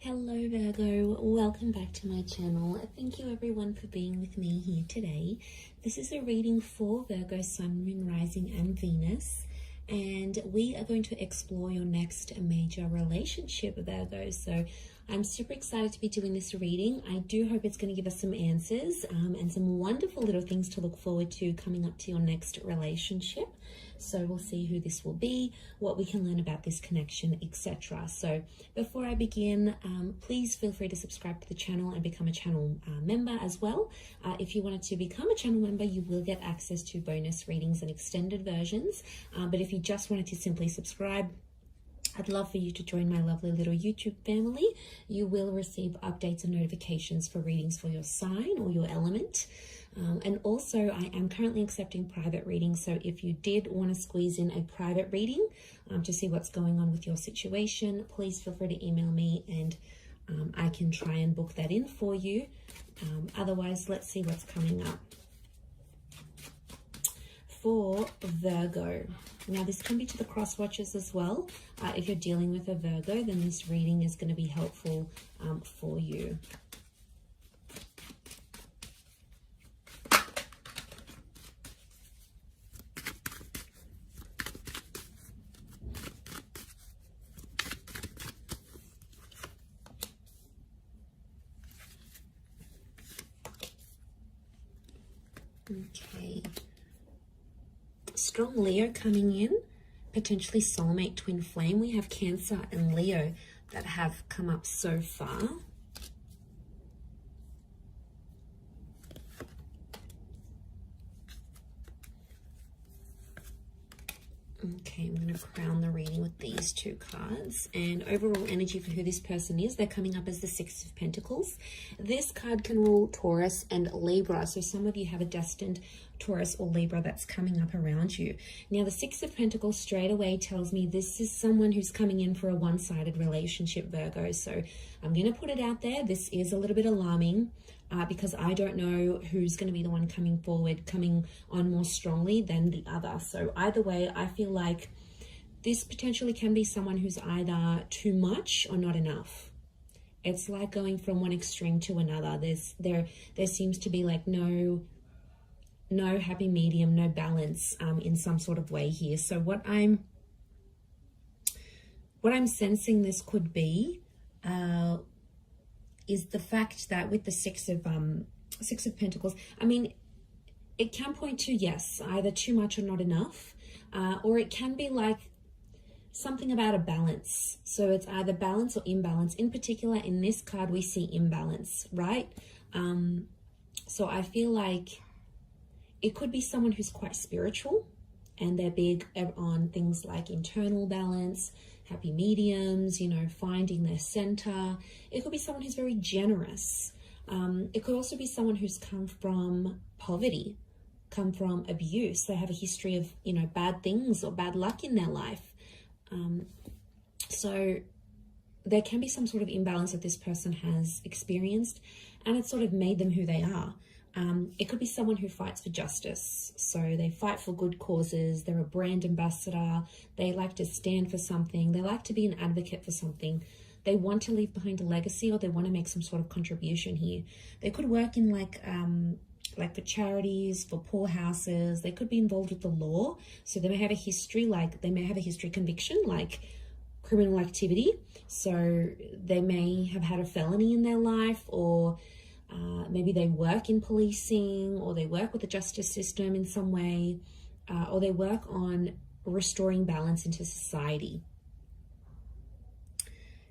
Hello Virgo, welcome back to my channel. Thank you everyone for being with me here today. This is a reading for Virgo, Sun, Moon, Rising and Venus, and we are going to explore your next major relationship, Virgo. So I'm super excited to be doing this reading. I do hope it's going to give us some answers and some wonderful little things to look forward to coming up to your next relationship. So we'll see who this will be, what we can learn about this connection, etc. So before I begin, please feel free to subscribe to the channel and become a channel member as well. If you wanted to become a channel member, you will get access to bonus readings and extended versions. But if you just wanted to simply subscribe, I'd love for you to join my lovely little YouTube family. You will receive updates and notifications for readings for your sign or your element. And also, I am currently accepting private readings. So if you did want to squeeze in a private reading to see what's going on with your situation, please feel free to email me and I can try and book that in for you. Otherwise, let's see what's coming up for Virgo. Now, this can be to the cross watchers as well. If you're dealing with a Virgo, then this reading is going to be helpful for you. Okay. Strong Leo coming in, potentially soulmate twin flame. We have Cancer and Leo that have come up so far. Okay, I'm going to crown the reading with these two cards. And overall energy for who this person is, they're coming up as the Six of Pentacles. This card can rule Taurus and Libra. So some of you have a destined Taurus or Libra that's coming up around you. Now, the Six of Pentacles straight away tells me this is someone who's coming in for a one-sided relationship, Virgo. So I'm going to put it out there. This is a little bit alarming. Because I don't know who's going to be the one coming forward, coming on more strongly than the other. So either way, I feel like this potentially can be someone who's either too much or not enough. It's like going from one extreme to another. There seems to be like no happy medium, no balance in some sort of way here. So what I'm sensing this could be is the fact that with the Six of Pentacles, I mean, it can point to, yes, either too much or not enough, or it can be like something about a balance. So it's either balance or imbalance. In particular, in this card, we see imbalance, right? So I feel like it could be someone who's quite spiritual and they're big on things like internal balance, happy mediums, you know, finding their center. It could be someone who's very generous. It could also be someone who's come from poverty, come from abuse. They have a history of, you know, bad things or bad luck in their life. So there can be some sort of imbalance that this person has experienced, and it's sort of made them who they are. It could be someone who fights for justice. So they fight for good causes. They're a brand ambassador. They like to stand for something. They like to be an advocate for something. They want to leave behind a legacy, or they want to make some sort of contribution here. They could work in like for charities, for poor houses. They could be involved with the law. So they may have a history, conviction, like criminal activity. So they may have had a felony in their life, or maybe they work in policing, or they work with the justice system in some way, or they work on restoring balance into society.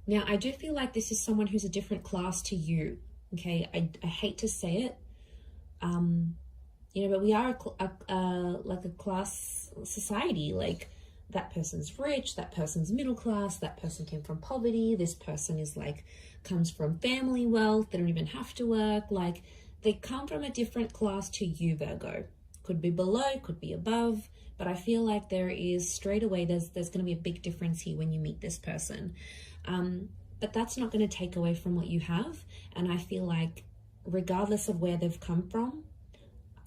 Now, I do feel like this is someone who's a different class to you, okay? I hate to say it, you know, but we are like a class society. Like, that person's rich, that person's middle class, that person came from poverty, this person is like, comes from family wealth, they don't even have to work. Like, they come from a different class to you, Virgo. Could be below, could be above, but I feel like there is straight away, there's going to be a big difference here when you meet this person. But that's not going to take away from what you have. And I feel like regardless of where they've come from,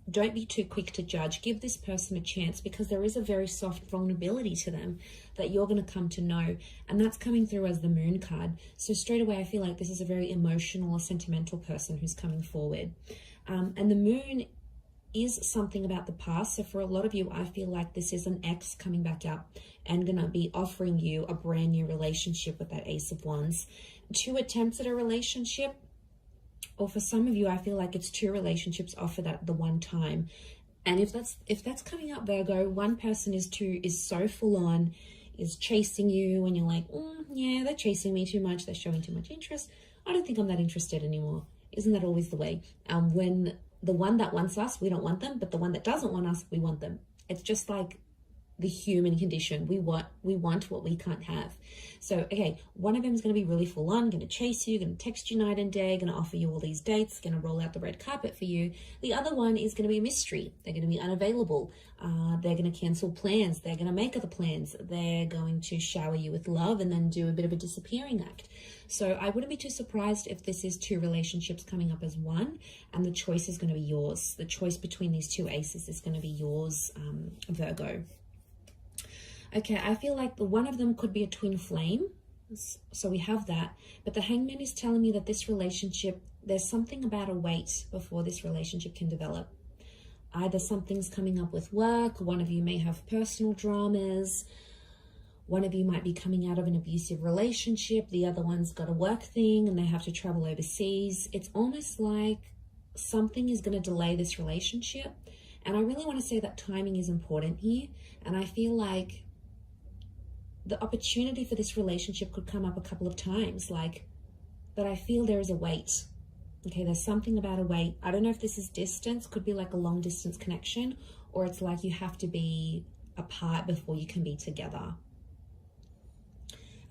don't be too quick to judge. Give this person a chance, because there is a very soft vulnerability to them that you're going to come to know. And that's coming through as the Moon card. So straight away, I feel like this is a very emotional or sentimental person who's coming forward. And the Moon is something about the past. So for a lot of you, I feel like this is an ex coming back up and going to be offering you a brand new relationship with that Ace of Wands. 2 attempts at a relationship. Or for some of you, I feel like it's 2 relationships offered at the one time. And if that's coming up, Virgo, one person is so full on, is chasing you, and you're like, yeah, they're chasing me too much, they're showing too much interest. I don't think I'm that interested anymore. Isn't that always the way? When the one that wants us, we don't want them, but the one that doesn't want us, we want them. It's just like the human condition. We want what we can't have. So, okay, one of them is going to be really full on, going to chase you, going to text you night and day, going to offer you all these dates, going to roll out the red carpet for you. The other one is going to be a mystery. They're going to be unavailable. They're going to cancel plans. They're going to make other plans. They're going to shower you with love and then do a bit of a disappearing act. So I wouldn't be too surprised if this is 2 relationships coming up as one, and the choice is going to be yours. The choice between these 2 aces is going to be yours, Virgo. Okay, I feel like the one of them could be a twin flame. So we have that. But the Hangman is telling me that this relationship, there's something about a wait before this relationship can develop. Either something's coming up with work, one of you may have personal dramas, one of you might be coming out of an abusive relationship, the other one's got a work thing and they have to travel overseas. It's almost like something is going to delay this relationship. And I really want to say that timing is important here. And I feel like the opportunity for this relationship could come up a couple of times, but I feel there is a wait. Okay, there's something about a wait. I don't know if this is distance, could be like a long distance connection, or it's like you have to be apart before you can be together.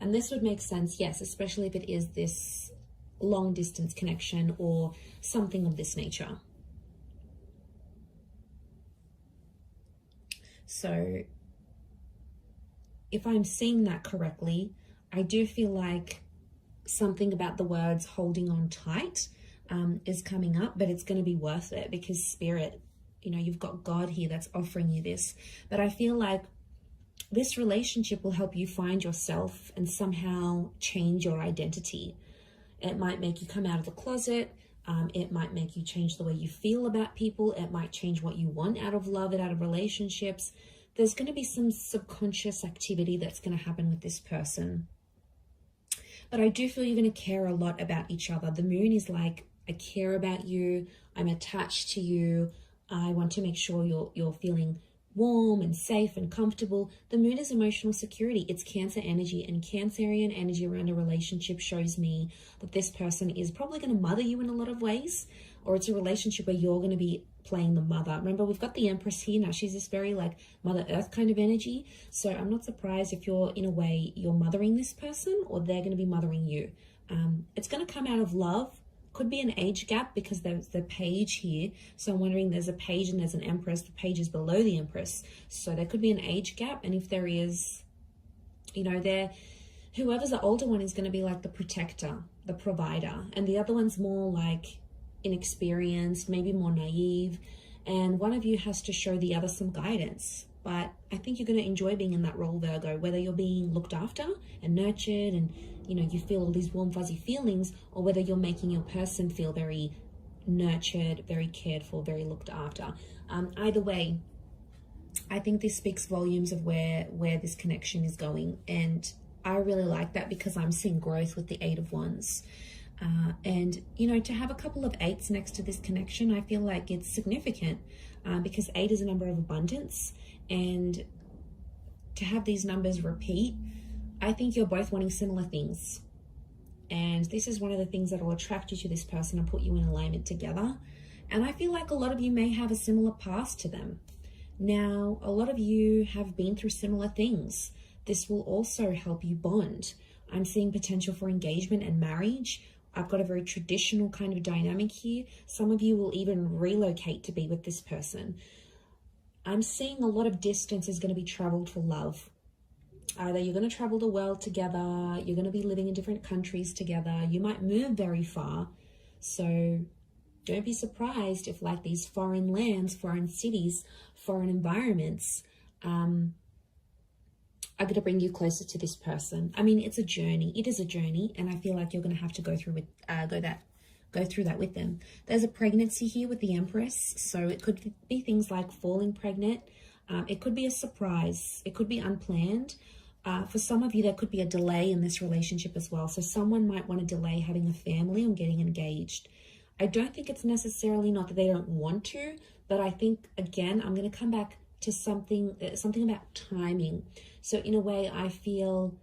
And this would make sense, yes, especially if it is this long distance connection or something of this nature. So if I'm seeing that correctly, I do feel like something about the words holding on tight is coming up, but it's going to be worth it, because Spirit, you've got God here that's offering you this. But I feel like this relationship will help you find yourself and somehow change your identity. It might make you come out of the closet. It might make you change the way you feel about people. It might change what you want out of love and out of relationships. There's going to be some subconscious activity that's going to happen with this person. But I do feel you're going to care a lot about each other. The Moon is like, I care about you. I'm attached to you. I want to make sure you're feeling warm and safe and comfortable. The Moon is emotional security. It's Cancer energy, and Cancerian energy around a relationship shows me that this person is probably going to mother you in a lot of ways, or it's a relationship where you're going to be playing the mother. Remember, we've got the Empress here now. She's this very like Mother Earth kind of energy. So I'm not surprised if you're, in a way, you're mothering this person, or they're going to be mothering you. It's going to come out of love. Could be an age gap, because there's the Page here. So I'm wondering, there's a Page and there's an Empress. The Page is below the Empress. So there could be an age gap. And if there is, whoever's the older one is going to be like the protector, the provider. And the other one's more like inexperienced, maybe more naive. And one of you has to show the other some guidance. But I think you're going to enjoy being in that role, Virgo, whether you're being looked after and nurtured and, you feel all these warm, fuzzy feelings, or whether you're making your person feel very nurtured, very cared for, very looked after. Either way, I think this speaks volumes of where this connection is going. And I really like that, because I'm seeing growth with the 8 of Wands. And, to have a couple of 8s next to this connection, I feel like it's significant, because 8 is a number of abundance. And to have these numbers repeat, I think you're both wanting similar things. And this is one of the things that will attract you to this person and put you in alignment together. And I feel like a lot of you may have a similar past to them. Now, a lot of you have been through similar things. This will also help you bond. I'm seeing potential for engagement and marriage. I've got a very traditional kind of dynamic here. Some of you will even relocate to be with this person. I'm seeing a lot of distance is going to be traveled for love. Either you're going to travel the world together, you're going to be living in different countries together, you might move very far. So don't be surprised if like these foreign lands, foreign cities, foreign environments are going to bring you closer to this person. I mean, it's a journey. It is a journey, and I feel like you're going to have to go through that with them. There's a pregnancy here with the Empress, so it could be things like falling pregnant. It could be a surprise. It could be unplanned. For some of you, there could be a delay in this relationship as well. So someone might want to delay having a family or getting engaged. I don't think it's necessarily not that they don't want to, but I think, again, I'm going to come back to something about timing. So in a way, I feel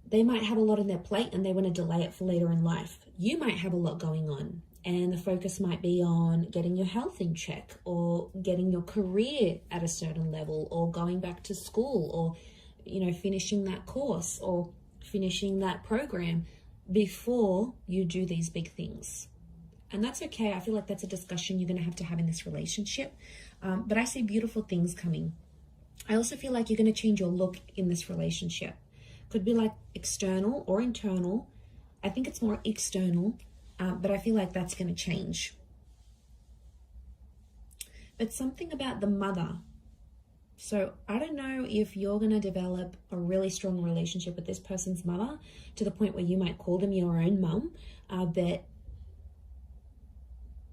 they might have a lot on their plate and they want to delay it for later in life. You might have a lot going on, and the focus might be on getting your health in check, or getting your career at a certain level, or going back to school, or, you know, finishing that course or finishing that program before you do these big things. And that's okay. I feel like that's a discussion you're going to have in this relationship. But I see beautiful things coming. I also feel like you're going to change your look in this relationship. Could be like external or internal. I think it's more external, but I feel like that's going to change. But something about the mother. So I don't know if you're going to develop a really strong relationship with this person's mother to the point where you might call them your own mum, but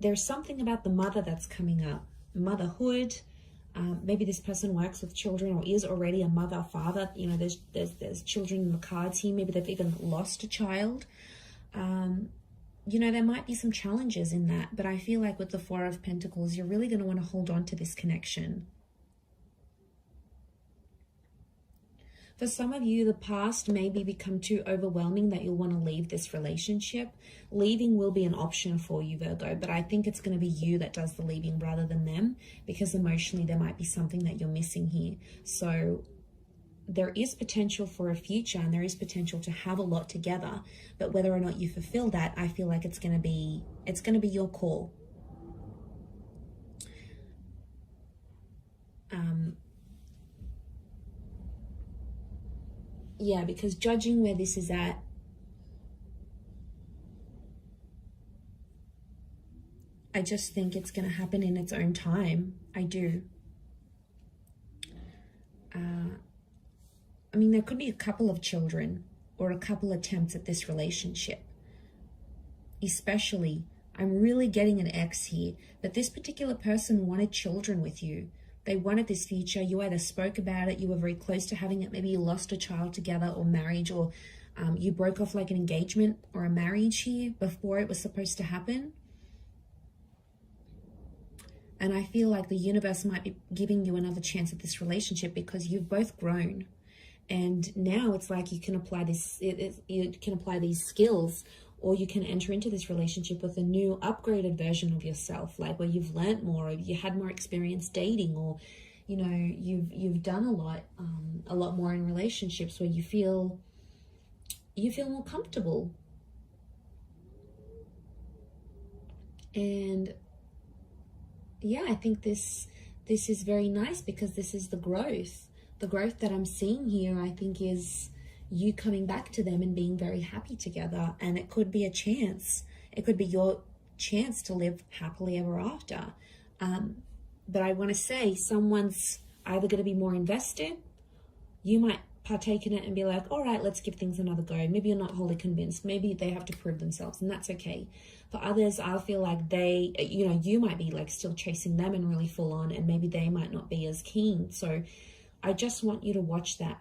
there's something about the mother that's coming up. Motherhood. Maybe this person works with children or is already a mother, father. You know, there's children in the cards here. Maybe they've even lost a child. You know, there might be some challenges in that, but I feel like with the Four of Pentacles, you're really going to want to hold on to this connection. For some of you, the past maybe become too overwhelming that you'll want to leave this relationship. Leaving will be an option for you, Virgo, but I think it's going to be you that does the leaving rather than them, because emotionally there might be something that you're missing here. So there is potential for a future, and there is potential to have a lot together, but whether or not you fulfill that, I feel like it's going to be your call. Yeah, because judging where this is at, I just think it's going to happen in its own time. I do. I mean, there could be a couple of children or a couple attempts at this relationship. Especially, I'm really getting an X here, but this particular person wanted children with you. They wanted this future. You either spoke about it, you were very close to having it, maybe you lost a child together or marriage, or you broke off like an engagement or a marriage here before it was supposed to happen. And I feel like the universe might be giving you another chance at this relationship because you've both grown. And now it's like you can apply you can apply these skills, or you can enter into this relationship with a new upgraded version of yourself, like where you've learnt more, or you had more experience dating, or, you know, you've done a lot more in relationships where you feel more comfortable. And yeah, I think this is very nice, because this is the growth that I'm seeing here. I think is you coming back to them and being very happy together. And it could be a chance. It could be your chance to live happily ever after. But I want to say someone's either going to be more invested. You might partake in it and be like, all right, let's give things another go. Maybe you're not wholly convinced. Maybe they have to prove themselves, and that's okay. For others, I feel like they, you know, you might be like still chasing them and really full on, and maybe they might not be as keen. So I just want you to watch that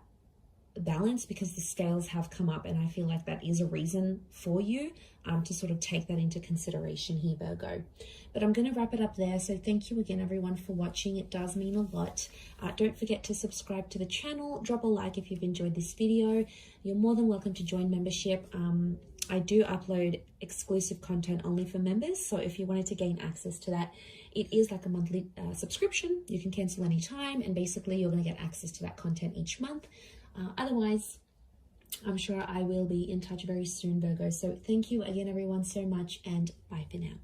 balance, because the scales have come up, and I feel like that is a reason for you to sort of take that into consideration here, Virgo. But I'm going to wrap it up there. So thank you again, everyone, for watching. It does mean a lot. Don't forget to subscribe to the channel. Drop a like if you've enjoyed this video. You're more than welcome to join membership. I do upload exclusive content only for members, so if you wanted to gain access to that, it is like a monthly subscription. You can cancel anytime, and basically you're going to get access to that content each month. Otherwise, I'm sure I will be in touch very soon, Virgo. So thank you again, everyone, so much, and bye for now.